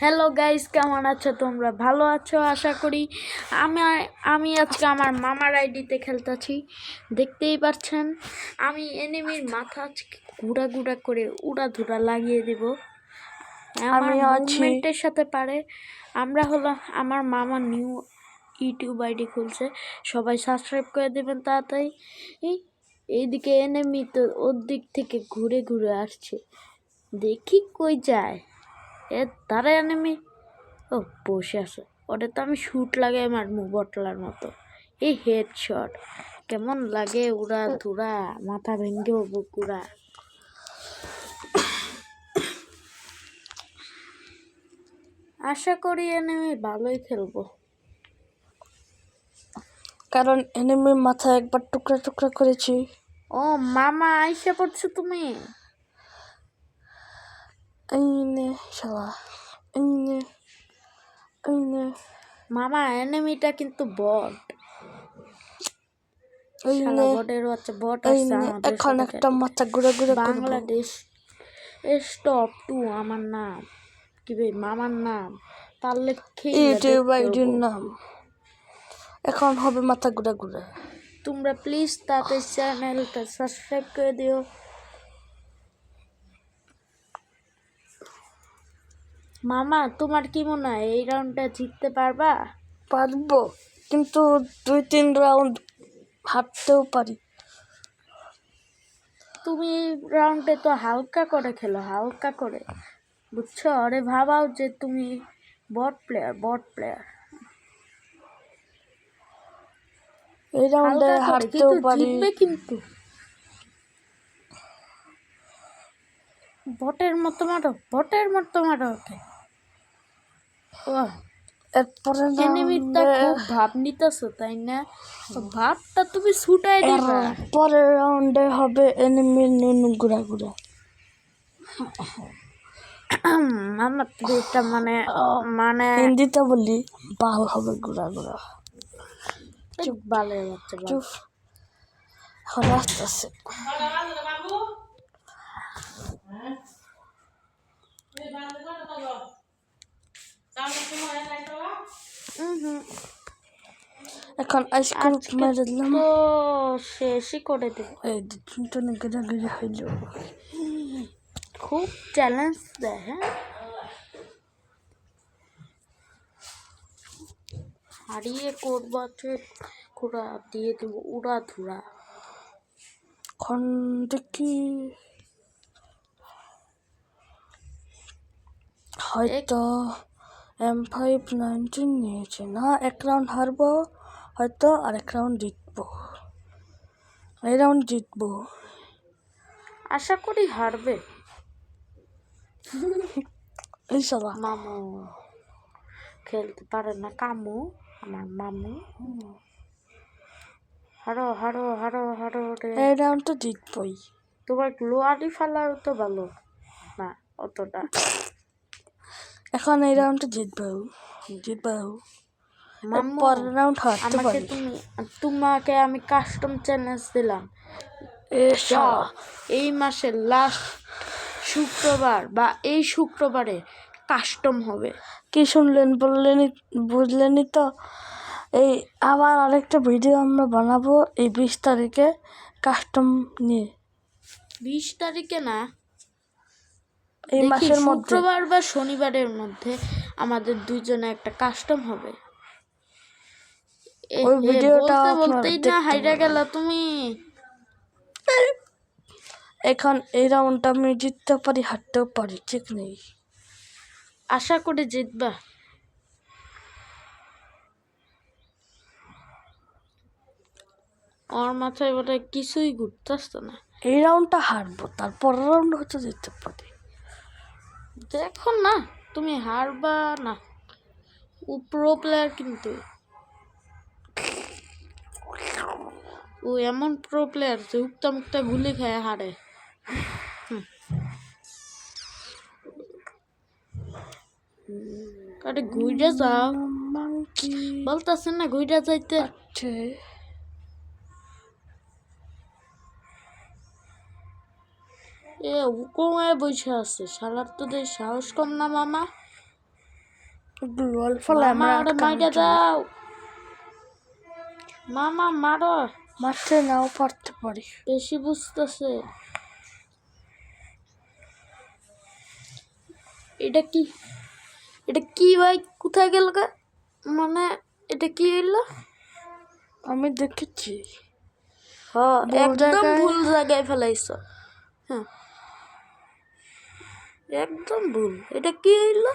Hello guys, কেমন আছো তোমরা? ভালো আছো আশা করি। আমি আমি আজকে আমার মামার আইডিতে খেলতেছি। দেখতেই পাচ্ছেন আমি এনিমির মাথা আজকে ঘুরা ঘুরা করে উড়াধুরা লাগিয়ে দেব। আমার মুভমেন্টের সাথে পারে। আমরা হলো আমার মামা নিউ ইউটিউব আইডি খুলছে, সবাই সাবস্ক্রাইব করে দেবেন তাড়াতাড়ি। এইদিকে এনিমি তো ওর দিক থেকে ঘুরে ঘুরে আসছে, দেখি কই যায়। তারা এনিমি বসে আছে, ওটা তো আমি শুট লাগাই মারমু বটলার মতো। এই হেডশট কেমন লাগে, উড়া ধুরা মাথা ভেঙে বুকুরা। আশা করি এনিমি ভালোই খেলবো, কারণ এনিমির মাথা একবার টুকরা টুকরা করেছি। ও মামা আইসা পড়ছো তুমি? এইনে শালা, এইনে এইনে মামা এনিমিটা কিন্তু বট, শালা বটের বাচ্চা বট আছে আমাদের এখন একটা মাথা ঘুরে ঘুরে বাংলাদেশ স্টপ টু আমার নাম কি ভাই, মামার নাম তার লেখে ইউটিউব আইডির নাম এখন হবে মাথা ঘুরে ঘুরে। তোমরা প্লিজ তাদের চ্যানেলটা সাবস্ক্রাইব করে দিও। মামা তোমার কি মনে হয় এই রাউন্ডটা জিততে পারবা? পারবো, কিন্তু 2-3 রাউন্ড হারতেও পারি। তুমি রাউন্ডে তো হালকা করে খেলো, হালকা করে, বুঝছো? আরে ভাবাও যে তুমি বট প্লেয়ার। এই রাউন্ডে হারতেও পারি, জিতবে কিন্তু বটের মতো মারো ওকে। এরপরে এনিমিটা খুব ভাব নিতেছো তাই না? ভাবটা তুমি ছুটাই দিবা। পরের রাউন্ডে হবে এনিমির নুনু ঘুরা ঘুরা। আমার এটা মানে হিন্দিতে বলি বাল হবে ঘুরা ঘুরা। চুপ বালের বাচ্চা চুপ, এখন আসতেছে। এখন আইসক্রিম মেরে দিলাম, তো শেষই করে দেব। এই দুটো গেড়ে গেড়ে হইল। খুব চ্যালেঞ্জ দেয়, হ্যাঁ। হারিয়ে করবো ঘোরা দিয়ে দেবো উড়া ধুরা। এখন দেখি হয়তো M519 নিয়েছে না, এক রাউন্ড হারবো হয়তো, আর এক রাউন্ড জিতবো। এই রাউন্ড জিতবো আশা করি হারবে। এই সালা মামু খেলতে পারে না, কামু আমার মামু। হারো রে। এই রাউন্ড তো জিতবই। তোমার লোয়ারি ফেলাও তো ভালো না অতটা। এখন এই রাউন্ডটা জিতবো। মাম্মু পরের রাউন্ড হারতে পারি। তোমাকে আমি কাস্টম চ্যালেঞ্জ দিলাম। যাও এই মাসের লাস্ট শুক্রবার বা এই শুক্রবারে কাস্টম হবে। কি শুনলেন বুঝলেনই তো। এই আবার আরেকটা ভিডিও আমরা বানাবো এই 20 তারিখে কাস্টম নিয়ে। 20 তারিখে না, এই মাসের মধ্যে শুক্রবার বা শনিবারের মধ্যে আমাদের দুইজনে একটা কাস্টম হবে। ওই ভিডিওটা বলতেই না হাইরা গেল তুমি। এখন এই রাউন্ডটা আমি জিততে পারি, হারতেও পারি, ঠিক নেই। আশা করে জিতবা। ওর মাথায় বোধহয় কিছুই ঘুরতেছে না। এই রাউন্ডটা হারবো, তারপর রাউন্ড হচ্ছে জিততে পারি। দেখো না, তুমি হারবা না। ও প্রো প্লেয়ার, কিন্তু ও এমন প্রো প্লেয়ার যে উক্তা মুক্তা গুলি খায় হারে। আরে ঘুরে যাও বলতেছেন না, ঘুরে যাইতে। এ কোমায় বসে আছে, শালার তো সাহস কম না মামা। গ্লোয়াল ফলে মামা আমরা ওরে মাইরা দাও, মামা মারো, মারতে নাও পারতে পারি। বেশি বুঝতেছে। এটা কি, এটা কি ভাই, কোথায় গেল গা? মানে এটা কি হইলো? আমি দেখেছি হ্যাঁ ভুল একদম জায়গায়। ভুল জায়গায় ফেলাইছো। হ্যাঁ একদম ভুল। এটা কি হইলো?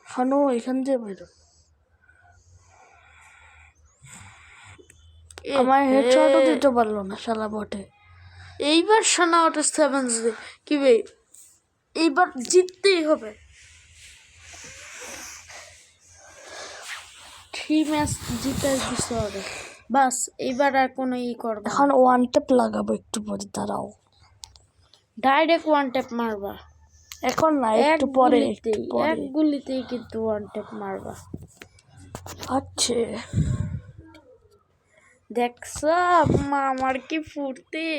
হানু এখান দিয়ে বেরো। আমার হেডশটও দিতে পারলো না শালা বটে। এইবার সানা ওটা 7 কি ভাই, এইবার জিততেই হবে। 3 ম্যাচ জিতে দিছে ওরে, বাস এইবার আর কোনো করবে এখন ওয়ান টেপ লাগাবো একটু পরে, দাঁড়াও। ডাইরেক্ট ওয়ান ট্যাপ মারবা। এখন না, একটু পরে একটু এক পরে। গুলিতেই কিন্তু ওয়ান ট্যাপ মারবা। আচ্ছা দেখছ আমার কি ফুর্তি।